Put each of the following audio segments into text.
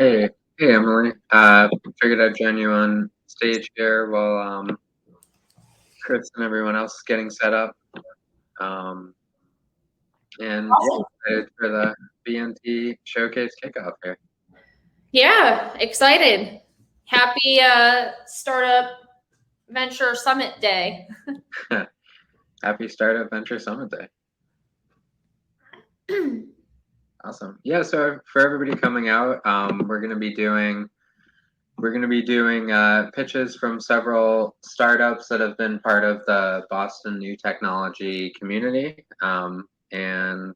Hey, Emily. Figured I'd join you on stage here while Chris and everyone else is getting set up. And yeah, Awesome. excited for the BNT showcase kickoff here. Yeah, excited. Happy Startup Venture Summit Day. Happy Startup Venture Summit Day. Awesome. Yeah, so for everybody coming out, we're gonna be doing pitches from several startups that have been part of the Boston New Technology community, and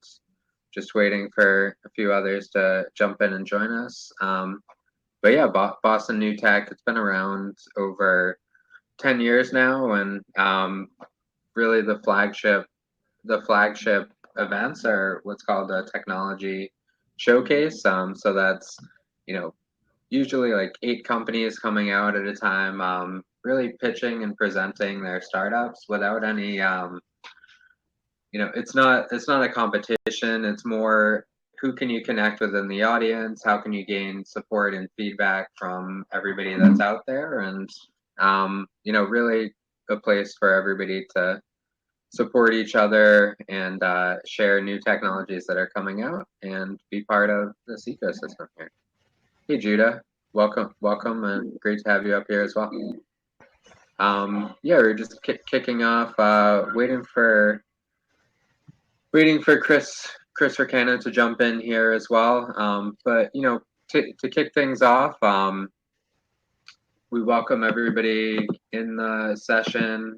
just waiting for a few others to jump in and join us. But yeah, Boston New Tech, it's been around over 10 years now, and really the flagship events are what's called a technology showcase. So that's, usually like 8 companies coming out at a time, really pitching and presenting their startups without any, it's not a competition. It's more who can you connect with in the audience? How can you gain support and feedback from everybody that's out there? And really a place for everybody to support each other and share new technologies that are coming out and be part of this ecosystem here. Hey, Judah, welcome, and great to have you up here as well. Yeah, we're just kicking off, waiting for Chris Requena to jump in here as well. But to kick things off, we welcome everybody in the session.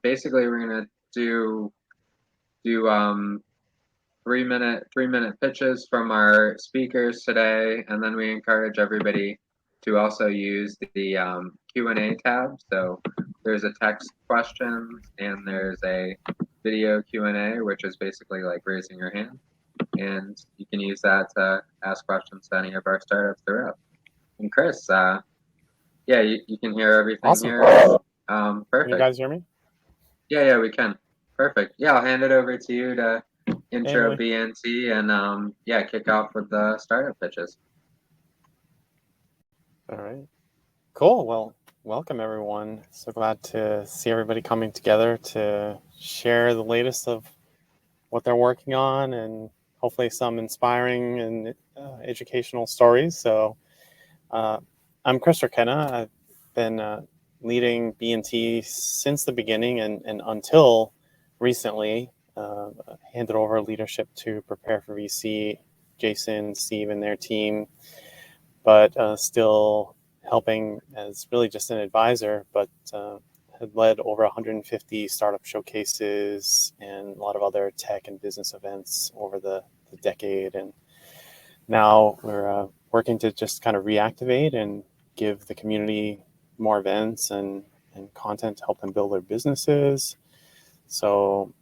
Basically, we're gonna do 3-minute pitches from our speakers today, and then we encourage everybody to also use the Q&A tab. So there's a text question and there's a video Q&A, which is basically like raising your hand, and you can use that to ask questions to any of our startups throughout. And Chris, yeah, you can hear everything awesome. here. Perfect. Can you guys hear me? Yeah, we can. Perfect. Yeah, I'll hand it over to you to intro BNT and kick off with the startup pitches. All right. Cool. Well, welcome everyone. So glad to see everybody coming together to share the latest of what they're working on and hopefully some inspiring and educational stories. So I'm Chris Requena. I've been leading BNT since the beginning and until recently. Handed over leadership to Prepare for VC, Jason, Steve, and their team, but still helping as really just an advisor, but had led over 150 startup showcases and a lot of other tech and business events over the decade. And now we're working to just kind of reactivate and give the community more events and content to help them build their businesses. So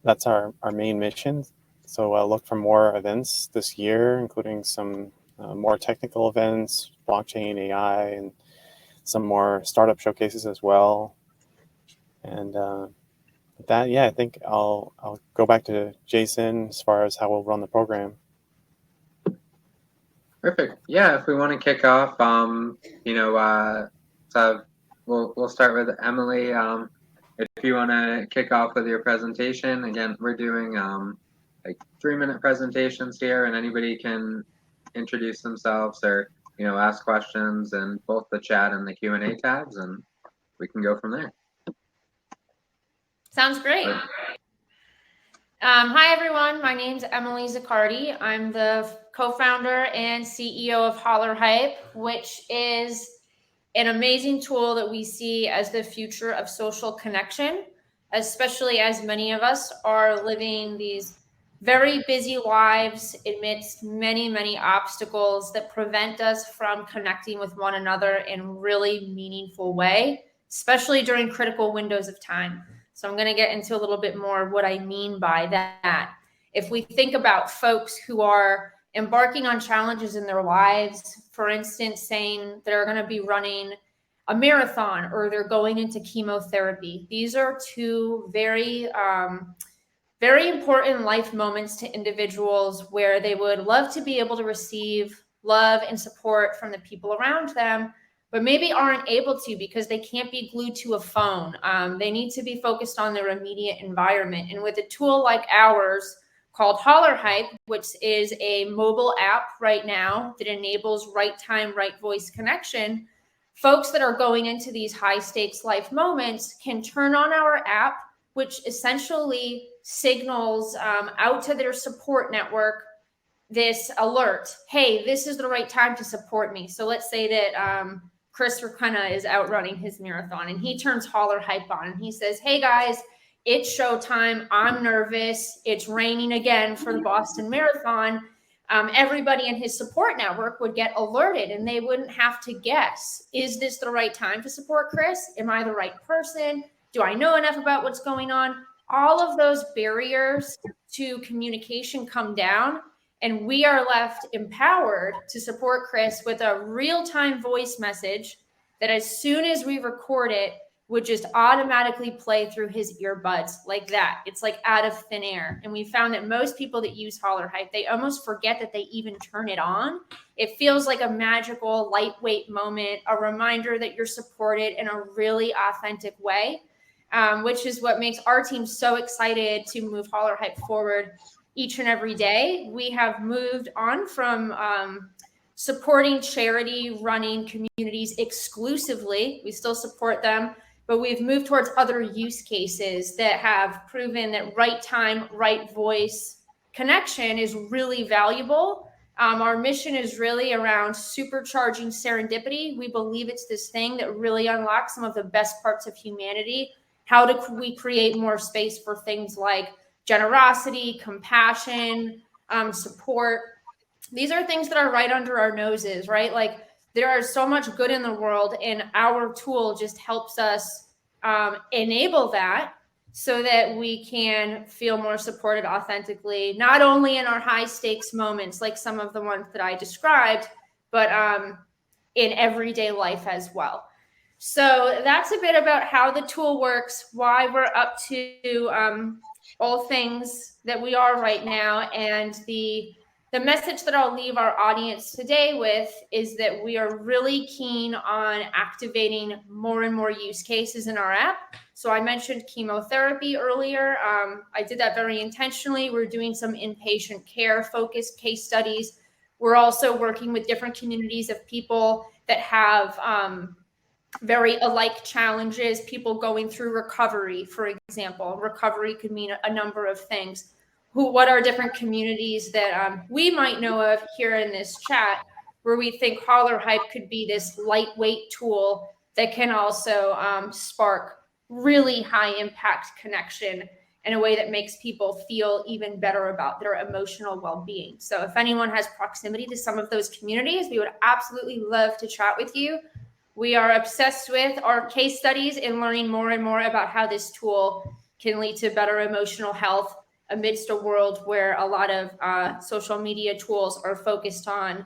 that's our main mission. So look for more events this year, including some more technical events, blockchain, AI, and some more startup showcases as well. And with that, I think I'll go back to Jason as far as how we'll run the program. Perfect. Yeah, if we want to kick off, so we'll start with Emily. If you want to kick off with your presentation, again, we're doing like 3-minute presentations here, and anybody can introduce themselves or ask questions in both the chat and the Q&A tabs, and we can go from there. Sounds great. Hi, everyone. My name's Emily Zaccardi. I'm the co-founder and CEO of Hollarhype, which is an amazing tool that we see as the future of social connection, especially as many of us are living these very busy lives amidst many, many obstacles that prevent us from connecting with one another in a really meaningful way, especially during critical windows of time. So I'm going to get into a little bit more what I mean by that. If we think about folks who are embarking on challenges in their lives, for instance, saying they're going to be running a marathon or they're going into chemotherapy, these are two very, very important life moments to individuals where they would love to be able to receive love and support from the people around them, but maybe aren't able to because they can't be glued to a phone. They need to be focused on their immediate environment. And with a tool like ours called Hollarhype, which is a mobile app right now that enables right time, right voice connection, folks that are going into these high stakes life moments can turn on our app, which essentially signals out to their support network this alert. Hey, this is the right time to support me. So let's say that Chris Requena is out running his marathon and he turns Hollarhype on and he says, hey guys, it's showtime. I'm nervous. It's raining again for the Boston Marathon. Everybody in his support network would get alerted and they wouldn't have to guess, is this the right time to support Chris? Am I the right person? Do I know enough about what's going on? All of those barriers to communication come down, and we are left empowered to support Chris with a real-time voice message that as soon as we record it, would just automatically play through his earbuds like that. It's like out of thin air. And we found that most people that use Hollarhype, they almost forget that they even turn it on. It feels like a magical, lightweight moment, a reminder that you're supported in a really authentic way, which is what makes our team so excited to move Hollarhype forward each and every day. We have moved on from supporting charity running communities exclusively. We still support them, but we've moved towards other use cases that have proven that right time, right voice connection is really valuable. Our mission is really around supercharging serendipity. We believe it's this thing that really unlocks some of the best parts of humanity. How do we create more space for things like generosity, compassion, support? These are things that are right under our noses, right? Like there is so much good in the world, and our tool just helps us enable that so that we can feel more supported authentically, not only in our high stakes moments, like some of the ones that I described, but in everyday life as well. So that's a bit about how the tool works, why we're up to all things that we are right now. And the message that I'll leave our audience today with is that we are really keen on activating more and more use cases in our app. So I mentioned chemotherapy earlier. I did that very intentionally. We're doing some inpatient care focused case studies. We're also working with different communities of people that have very alike challenges, people going through recovery, for example. Recovery could mean a number of things. What are different communities that we might know of here in this chat where we think Hollarhype could be this lightweight tool that can also spark really high impact connection in a way that makes people feel even better about their emotional well-being. So if anyone has proximity to some of those communities, we would absolutely love to chat with you. We are obsessed with our case studies and learning more and more about how this tool can lead to better emotional health amidst a world where a lot of social media tools are focused on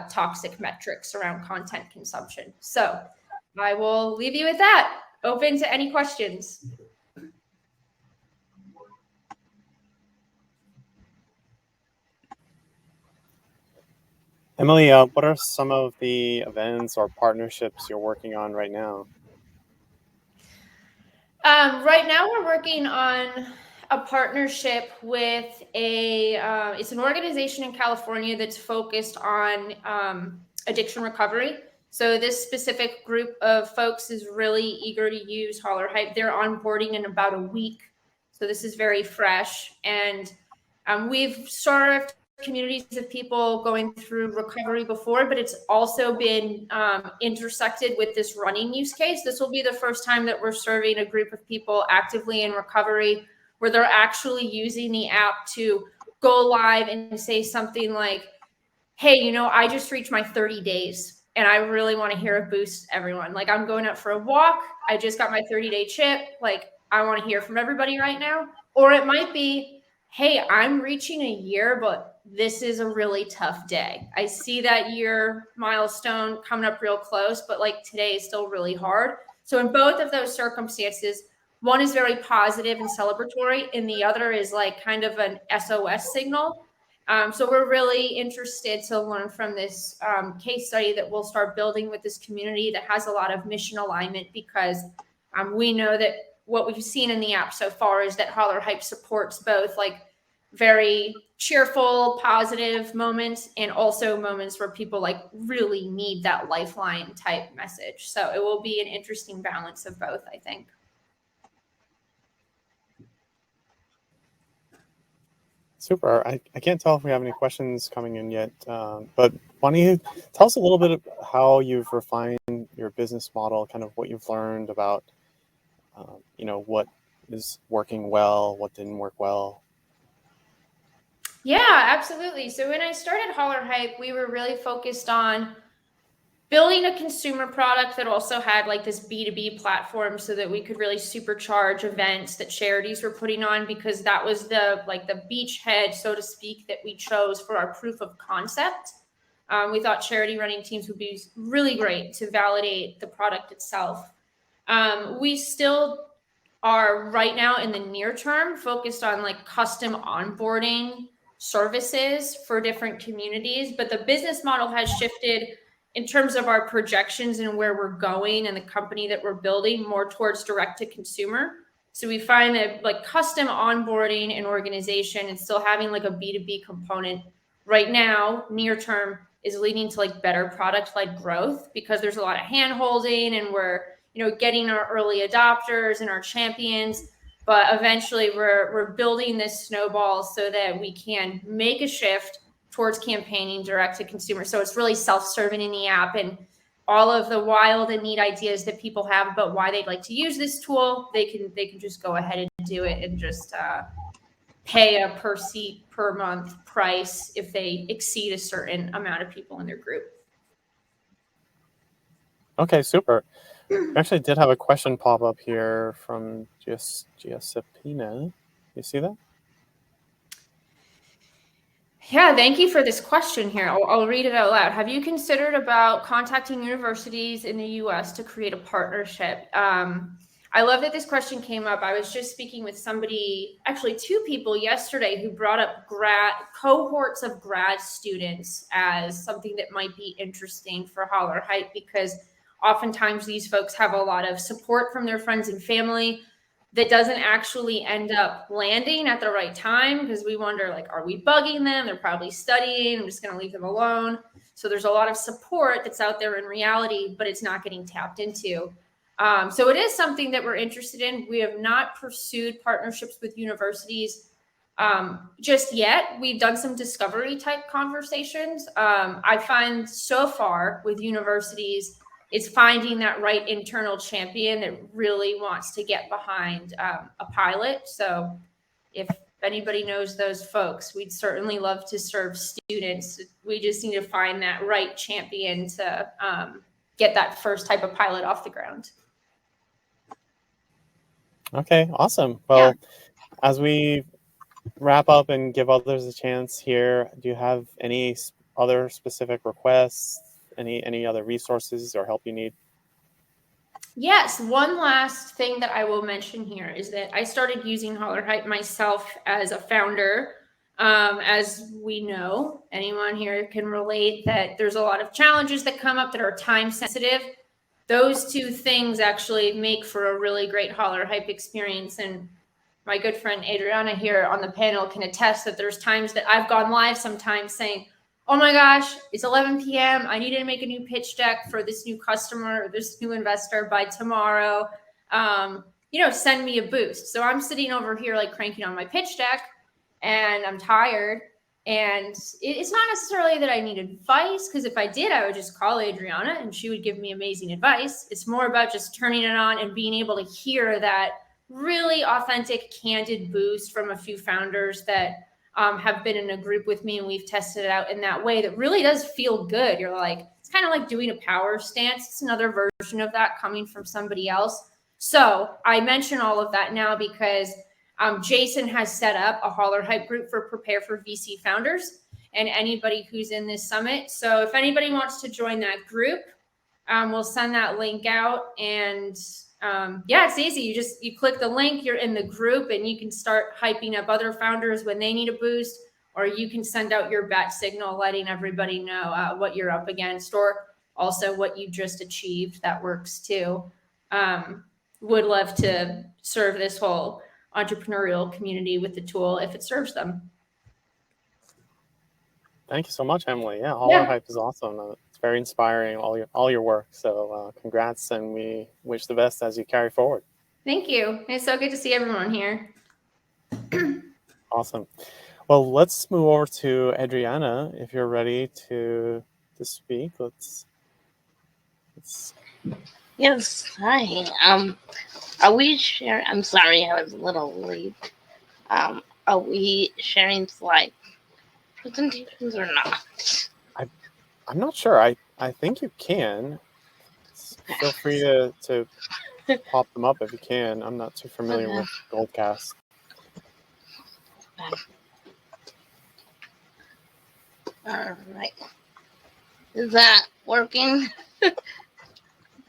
toxic metrics around content consumption. So I will leave you with that. Open to any questions. Emily, what are some of the events or partnerships you're working on right now? Right now we're working on a partnership with it's an organization in California that's focused on addiction recovery. So this specific group of folks is really eager to use Hollarhype. They're onboarding in about a week. So this is very fresh. And we've served communities of people going through recovery before, but it's also been intersected with this running use case. This will be the first time that we're serving a group of people actively in recovery where they're actually using the app to go live and say something like, hey, you know, I just reached my 30 days and I really want to hear a boost, everyone. Like I'm going out for a walk. I just got my 30-day chip. Like I want to hear from everybody right now. Or it might be, hey, I'm reaching a year, but this is a really tough day. I see that year milestone coming up real close, but like today is still really hard. So in both of those circumstances, one is very positive and celebratory, and the other is like kind of an SOS signal. So we're really interested to learn from this case study that we'll start building with this community that has a lot of mission alignment, because we know that what we've seen in the app so far is that Hollarhype supports both like very cheerful, positive moments and also moments where people like really need that lifeline type message. So it will be an interesting balance of both, I think. Super. I can't tell if we have any questions coming in yet, but why don't you tell us a little bit of how you've refined your business model, kind of what you've learned about, what is working well, what didn't work well. Yeah, absolutely. So when I started Hollarhype, we were really focused on building a consumer product that also had like this B2B platform so that we could really supercharge events that charities were putting on, because that was the beachhead, so to speak, that we chose for our proof of concept. We thought charity running teams would be really great to validate the product itself. We still are right now in the near term focused on like custom onboarding services for different communities, but the business model has shifted in terms of our projections and where we're going and the company that we're building more towards direct to consumer. So we find that like custom onboarding and organization and still having like a B2B component right now, near term, is leading to like better product led growth, because there's a lot of hand holding and we're getting our early adopters and our champions. But eventually we're building this snowball so that we can make a shift towards campaigning direct to consumer. So it's really self-serving in the app, and all of the wild and neat ideas that people have about why they'd like to use this tool, they can just go ahead and do it and just pay a per seat per month price if they exceed a certain amount of people in their group. Okay, super. We actually did have a question pop up here from Giuseppina. You see that? Yeah, thank you for this question here. I'll read it out loud. Have you considered about contacting universities in the US to create a partnership? I love that this question came up. I was just speaking with somebody, actually two people yesterday, who brought up cohorts of grad students as something that might be interesting for Hollarhype, because oftentimes these folks have a lot of support from their friends and family that doesn't actually end up landing at the right time, because we wonder, like, are we bugging them? They're probably studying. I'm just going to leave them alone. So there's a lot of support that's out there in reality, but it's not getting tapped into. So it is something that we're interested in. We have not pursued partnerships with universities just yet. We've done some discovery type conversations. I find so far with universities, it's finding that right internal champion that really wants to get behind a pilot. So if anybody knows those folks, we'd certainly love to serve students. We just need to find that right champion to get that first type of pilot off the ground. Okay, awesome. Well, as we wrap up and give others a chance here, do you have any other specific requests, any other resources or help you need? Yes, one last thing that I will mention here is that I started using Hollarhype myself as a founder. As we know, anyone here can relate that there's a lot of challenges that come up that are time sensitive. Those two things actually make for a really great Hollarhype experience. And my good friend Adriana here on the panel can attest that there's times that I've gone live sometimes saying, oh my gosh, it's 11 p.m. I need to make a new pitch deck for this new customer or this new investor by tomorrow. Send me a boost. So I'm sitting over here like cranking on my pitch deck and I'm tired. And it's not necessarily that I need advice, because if I did, I would just call Adriana and she would give me amazing advice. It's more about just turning it on and being able to hear that really authentic, candid boost from a few founders that have been in a group with me, and we've tested it out in that way that really does feel good. You're like, it's kind of like doing a power stance. It's another version of that coming from somebody else. So I mention all of that now because Jason has set up a Hollarhype group for Prepare for VC Founders and anybody who's in this summit. So if anybody wants to join that group, we'll send that link out. And it's easy. You click the link, you're in the group, and you can start hyping up other founders when they need a boost. or you can send out your bat signal letting everybody know what you're up against, or also what you just achieved. That works too. Would love to serve this whole entrepreneurial community with the tool if it serves them. Thank you so much, Emily. Yeah, Hollarhype is awesome. It's very inspiring, all your work. So congrats, and we wish the best as you carry forward. Thank you. It's so good to see everyone here. Awesome. Well, let's move over to Adriana. If you're ready to speak, let's. Yes. Hi. Are we sharing? I'm sorry, I was a little late. Are we sharing slide presentations or not? I'm not sure. I think you can. Feel free to pop them up if you can. I'm not too familiar with Goldcast. All right. Is that working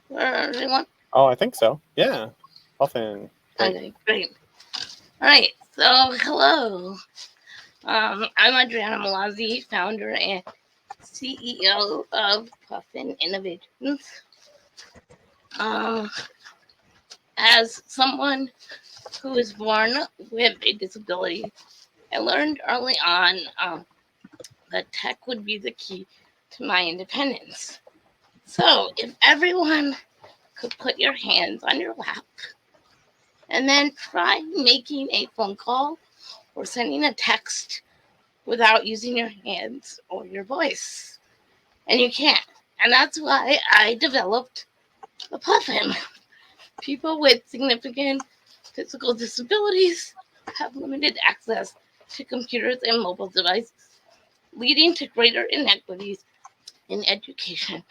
for everyone? Oh, I think so. Yeah. Puffin. Okay, great. All right. So, hello. I'm Adriana Malazzi, founder and CEO of Puffin Innovations. As someone who was born with a disability, I learned early on that tech would be the key to my independence. So if everyone could put your hands on your lap and then try making a phone call or sending a text without using your hands or your voice. And you can't. And that's why I developed the Puffin. People with significant physical disabilities have limited access to computers and mobile devices, leading to greater inequities in education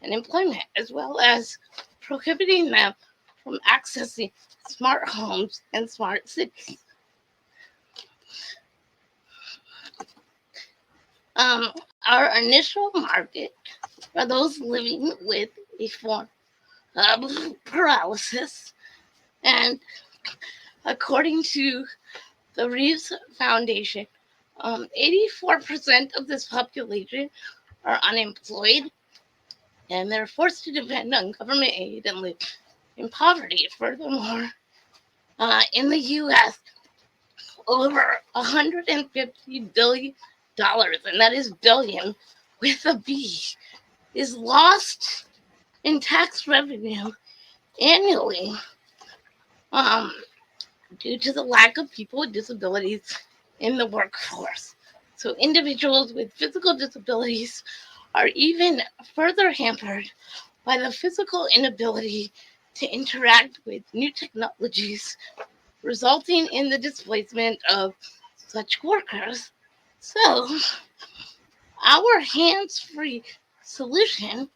and employment, as well as prohibiting them from accessing smart homes and smart cities. Our initial market are those living with a form of paralysis, and according to the Reeves Foundation, 84% of this population are unemployed, and they're forced to depend on government aid and live in poverty. Furthermore, in the U.S., over $150 billion, and that is billion with a B, is lost in tax revenue annually due to the lack of people with disabilities in the workforce. So individuals with physical disabilities are even further hampered by the physical inability to interact with new technologies, resulting in the displacement of such workers. So our hands-free solution,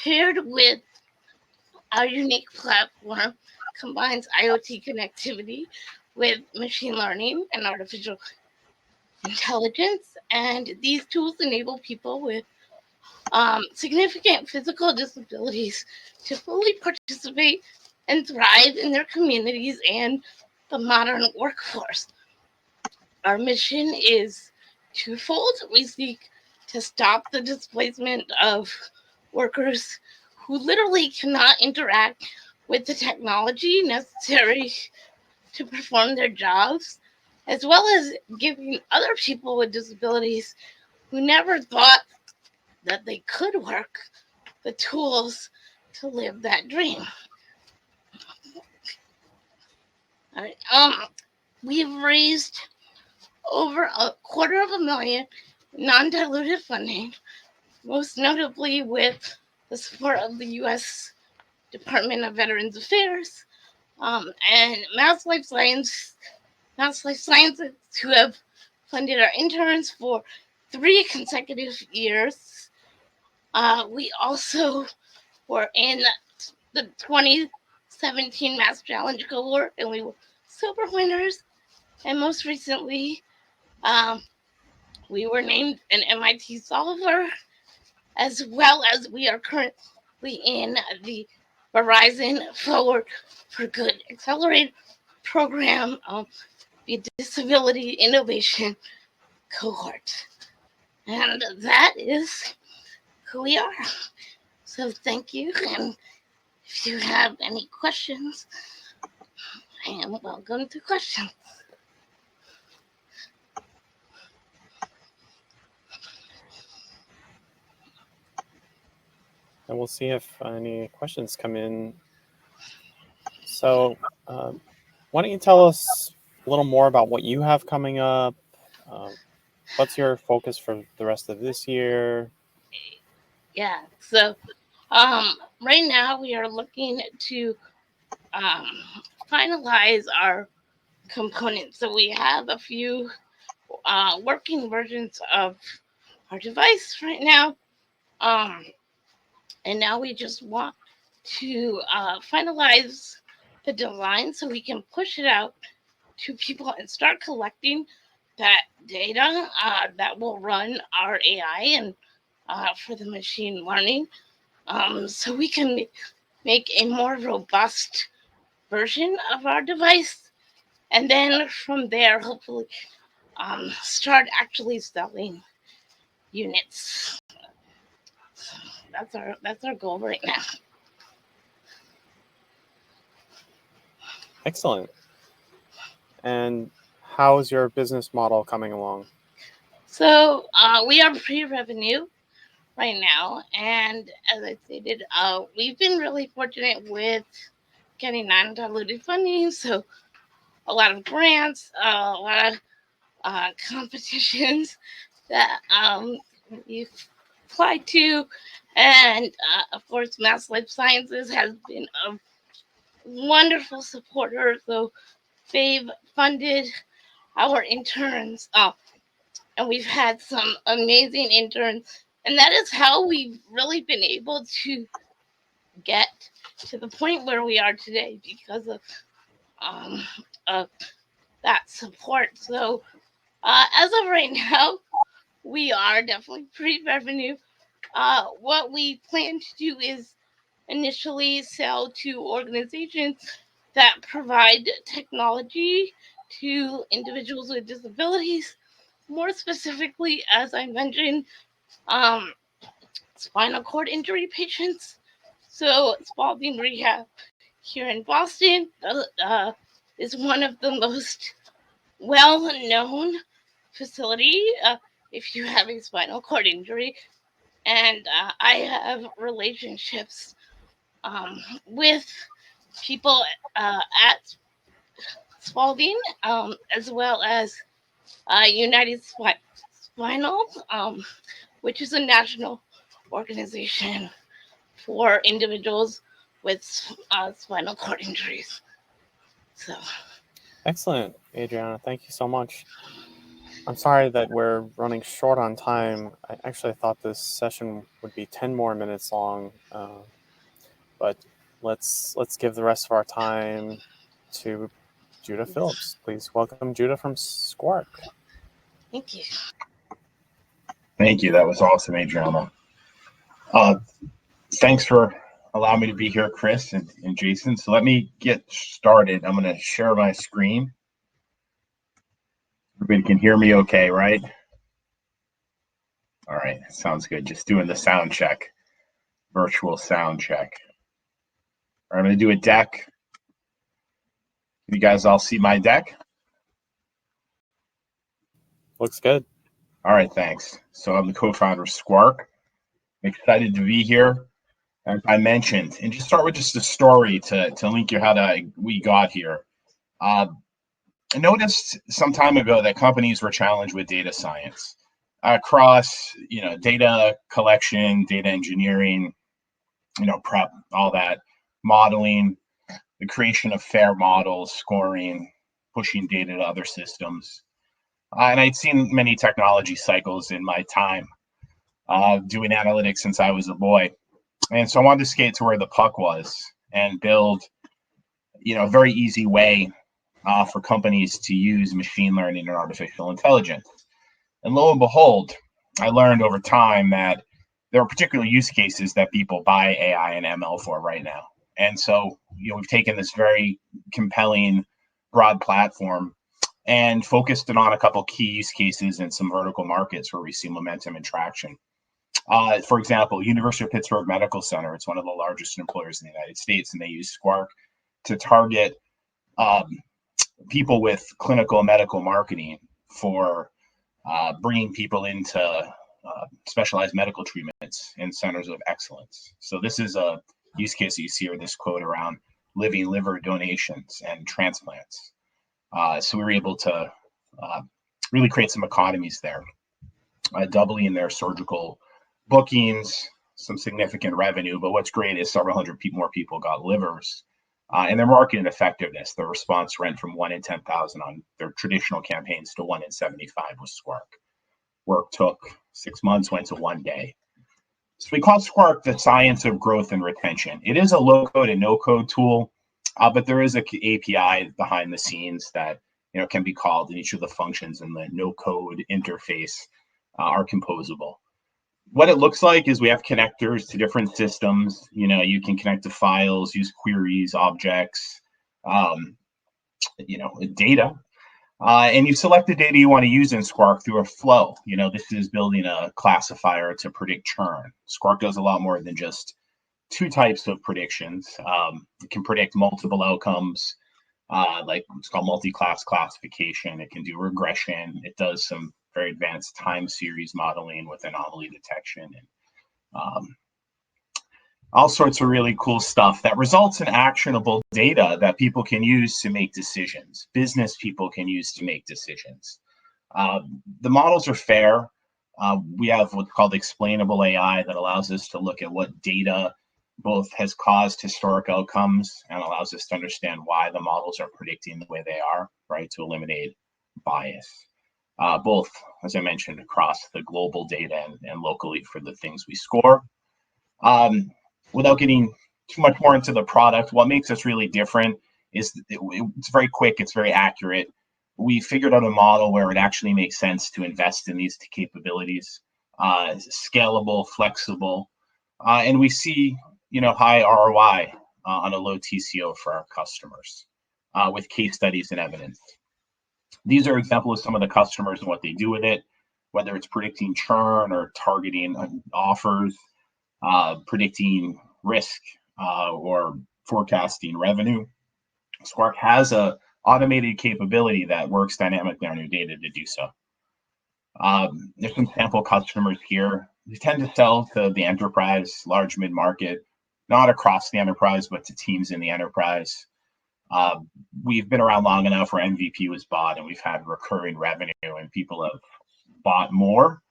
paired with our unique platform, combines IoT connectivity with machine learning and artificial intelligence, and these tools enable people with significant physical disabilities to fully participate and thrive in their communities and the modern workforce. Our mission is twofold. We seek to stop the displacement of workers who literally cannot interact with the technology necessary to perform their jobs, as well as giving other people with disabilities who never thought that they could work the tools to live that dream. All right. We've raised over $250,000 non-dilutive funding, most notably with the support of the U.S. Department of Veterans Affairs and Mass Life Sciences, who have funded our interns for 3 consecutive years. We also were in the 2017 Mass Challenge cohort, and we were silver winners. And most recently, we were named an MIT solver, as well as we are currently in the Verizon Forward for Good Accelerated program, the Disability Innovation cohort. And that is who we are. So thank you. And if you have any questions, I am welcome to questions. And we'll see if any questions come in. So why don't you tell us a little more about what you have coming up? What's your focus for the rest of this year? Yeah, so right now we are looking to finalize our components. So we have a few working versions of our device right now. And now we just want to finalize the design so we can push it out to people and start collecting that data that will run our AI and for the machine learning, so we can make a more robust version of our device. And then from there, hopefully, start actually selling units. So that's our goal right now. Excellent. And how's your business model coming along? So we are pre-revenue right now, and as I stated, we've been really fortunate with getting non-diluted funding. So a lot of grants, a lot of competitions that we've applied to, and of course, Mass Life Sciences has been a wonderful supporter. So they've funded our interns, and we've had some amazing interns, and that is how we've really been able to get to the point where we are today because of that support. So as of right now, we are definitely pre-revenue. What we plan to do is initially sell to organizations that provide technology to individuals with disabilities. More specifically, as I mentioned, spinal cord injury patients. So Spalding Rehab here in Boston is one of the most well-known facility if you have a spinal cord injury. And I have relationships with people at Spalding, as well as United Spinal, which is a national organization for individuals with spinal cord injuries. So, Excellent, Adriana. Thank you so much. I'm sorry that we're running short on time. I actually thought this session would be 10 more minutes long, but let's give the rest of our time to Judah Phillips. Please welcome Judah from Squark. thank you. Thank you. That was awesome, Adriana. Thanks for allowing me to be here, Chris and Jason. So let me get started. I'm going to share my screen. Everybody can hear me okay, right? All right, sounds good. Just doing the sound check, virtual sound check. All right, I'm going to do a deck. You guys all see my deck? Looks good. All right, thanks. So I'm the co-founder of Squark. I'm excited to be here. As I mentioned, and just start with just a story to link you how we got here. I noticed some time ago that companies were challenged with data science across, data collection, data engineering, prep, all that, modeling, the creation of fair models, scoring, pushing data to other systems. And I'd seen many technology cycles in my time doing analytics since I was a boy. And so I wanted to skate to where the puck was and build, a very easy way for companies to use machine learning and artificial intelligence. And lo and behold, I learned over time that there are particular use cases that people buy AI and ML for right now. And so, we've taken this very compelling, broad platform and focused on a couple key use cases in some vertical markets where we see momentum and traction. For example, University of Pittsburgh Medical Center, it's one of the largest employers in the United States, and they use Squark to target people with clinical and medical marketing for bringing people into specialized medical treatments in centers of excellence. So this is a use case that you see here, this quote around living liver donations and transplants. So we were able to really create some economies there, doubling their surgical bookings, some significant revenue. But what's great is several hundred more people got livers. And their marketing effectiveness, their response went from 1 in 10,000 on their traditional campaigns to 1 in 75 with Squark. Work took 6 months, went to 1 day. So we call Squark the science of growth and retention. It is a low-code and no-code tool, but there is an API behind the scenes that can be called, and each of the functions in the no-code interface are composable. What it looks like is we have connectors to different systems. You can connect to files, use queries, objects, data. And you select the data you want to use in Squark through a flow. This is building a classifier to predict churn. Squark does a lot more than just 2 types of predictions. It can predict multiple outcomes, like it's called multi-class classification. It can do regression. It does some very advanced time series modeling with anomaly detection and all sorts of really cool stuff that results in actionable data that people can use to make decisions. Business people can use to make decisions. The models are fair. We have what's called explainable AI that allows us to look at what data both has caused historic outcomes and allows us to understand why the models are predicting the way they are, right, to eliminate bias. Both, as I mentioned, across the global data and locally for the things we score. Without getting too much more into the product, what makes us really different is it's very quick, it's very accurate. We figured out a model where it actually makes sense to invest in these capabilities, scalable, flexible, and we see high ROI on a low TCO for our customers with case studies and evidence. These are examples of some of the customers and what they do with it, whether it's predicting churn or targeting offers, predicting risk or forecasting revenue. Squark has a automated capability that works dynamically on your data to do so. There's some sample customers here. We tend to sell to the enterprise, large mid-market, not across the enterprise, but to teams in the enterprise. We've been around long enough where MVP was bought and we've had recurring revenue and people have bought more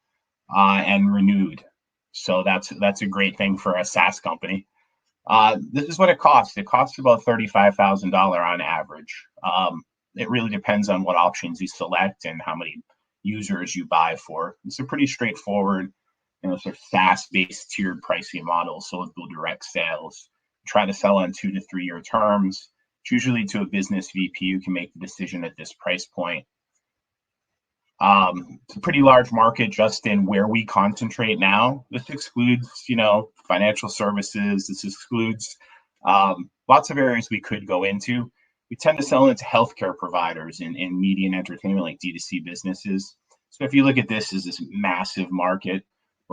and renewed. So that's a great thing for a SaaS company. This is what it costs. It costs about $35,000 on average. It really depends on what options you select and how many users you buy for. It's a pretty straightforward, sort of SaaS-based tiered pricing model. So it's direct sales. Try to sell on 2 to 3 year terms. It's usually to a business VP who can make the decision at this price point. It's a pretty large market just in where we concentrate now. This excludes, financial services. This excludes lots of areas we could go into. We tend to sell into healthcare providers and media and entertainment, like D2C businesses. So if you look at this as this massive market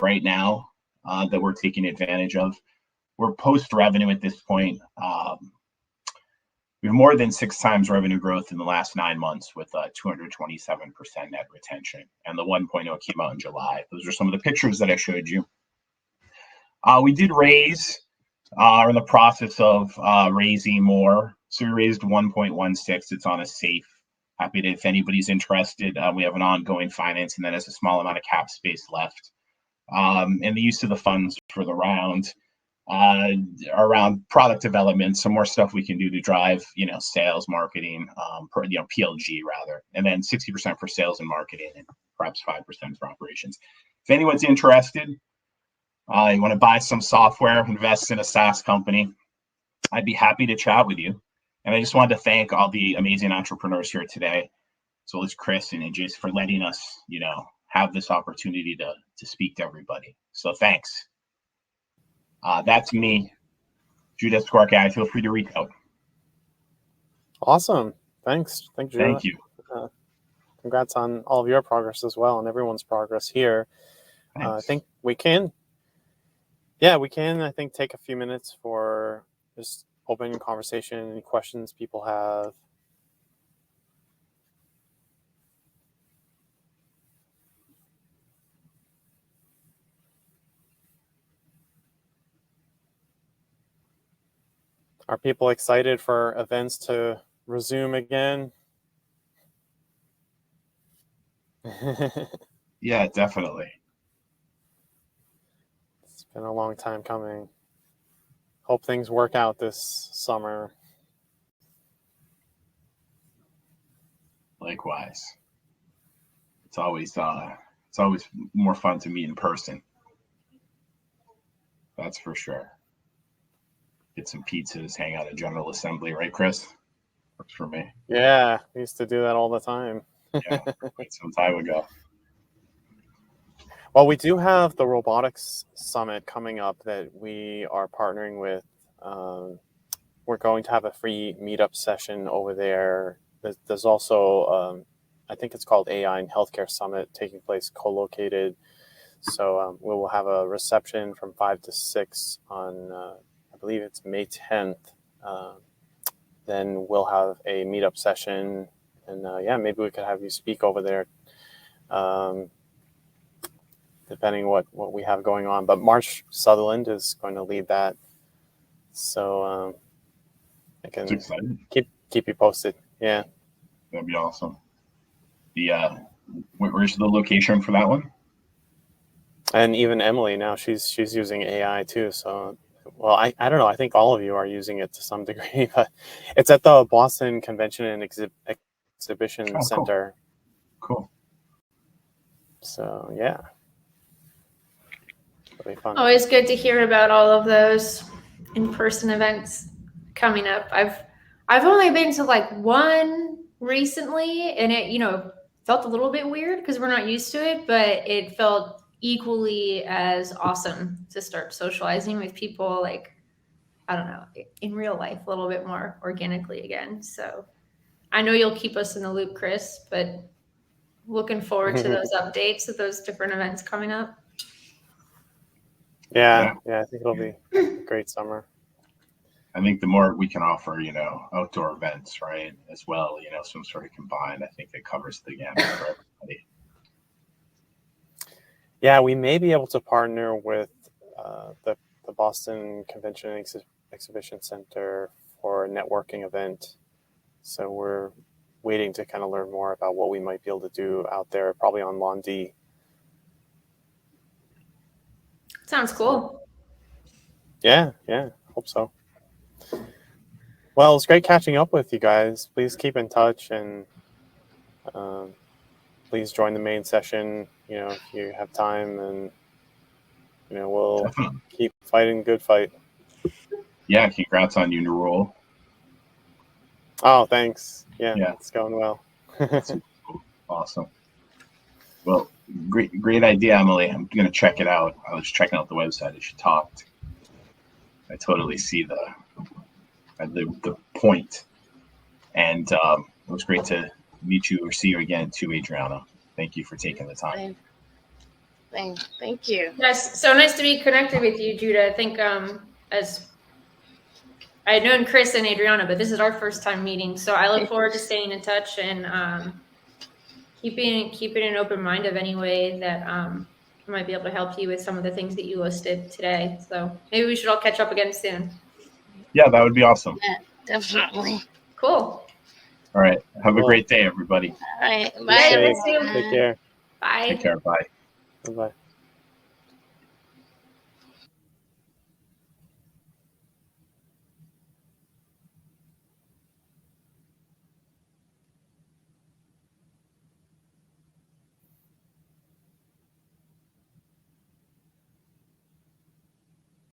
right now that we're taking advantage of, we're post-revenue at this point. We have more than 6 times revenue growth in the last 9 months with 227% net retention. And the 1.0 came out in July. Those are some of the pictures that I showed you. We did raise, are in the process of raising more. So we raised 1.16. It's on a safe. Happy to, if anybody's interested, we have an ongoing financing that has a small amount of cap space left. And the use of the funds for the round around product development, some more stuff we can do to drive, sales, marketing, PLG rather, and then 60% for sales and marketing and perhaps 5% for operations. If anyone's interested, you want to buy some software, invest in a SaaS company, I'd be happy to chat with you. And I just wanted to thank all the amazing entrepreneurs here today, as well as Chris and Jason for letting us, have this opportunity to speak to everybody. So thanks. That's me, Judas Squark guy. Feel free to reach out. Awesome. Thanks. Thank you. congrats on all of your progress as well, and everyone's progress here. I think we can, I think, take a few minutes for just open conversation, any questions people have. Are people excited for events to resume again? Yeah, definitely. It's been a long time coming. Hope things work out this summer. Likewise. It's always more fun to meet in person. That's for sure. Get some pizzas, hang out at General Assembly, right, Chris? Works for me. Yeah, we used to do that all the time. Yeah, quite some time ago. Well, we do have the robotics summit coming up that we are partnering with. We're going to have a free meetup session over there. There's also, I think it's called AI and Healthcare Summit taking place co-located. So we will have a reception from 5 to 6 on, I believe it's May 10th. Then we'll have a meetup session, and maybe we could have you speak over there, depending what we have going on. But Marsh Sutherland is going to lead that, so I can keep you posted. Yeah, that'd be awesome. Where's the location for that one? And even Emily now, she's using AI too. So, well, I don't know. I think all of you are using it to some degree, but it's at the Boston Convention and Exhibition Center. Cool. So yeah, it'll be fun. Always good to hear about all of those in-person events coming up. I've only been to like one recently, and it felt a little bit weird because we're not used to it, but it felt equally as awesome to start socializing with people, like, I don't know, in real life a little bit more organically again. So I know you'll keep us in the loop, Chris, but looking forward to those updates of those different events coming up. Yeah, I think it'll be a great summer. I think the more we can offer, outdoor events, right, as well, some sort of combined, I think it covers the gamut for everybody. Yeah, we may be able to partner with the Boston Convention and Exhibition Center for a networking event. So we're waiting to kind of learn more about what we might be able to do out there, probably on Lawn D. Sounds cool. Yeah, hope so. Well, it's great catching up with you guys. Please keep in touch, and please join the main session, if you have time, and we'll keep fighting the good fight. Yeah, congrats on your new role. Oh, thanks. Yeah. It's going well. Awesome. Well, great idea, Emily. I'm going to check it out. I was checking out the website as you talked. I totally see the point. And it was great to meet you or see you again too, Adriana. Thank you for taking the time. Thank you. Yes, so nice to be connected with you, Judah. I think as I had known Chris and Adriana, but this is our first time meeting. So I look forward to staying in touch and keeping an open mind of any way that I might be able to help you with some of the things that you listed today. So maybe we should all catch up again soon. Yeah, that would be awesome. Yeah, definitely. Cool. All right. Have a great day, everybody. All right. Bye. Take care. Bye. Take care. Bye. Bye-bye.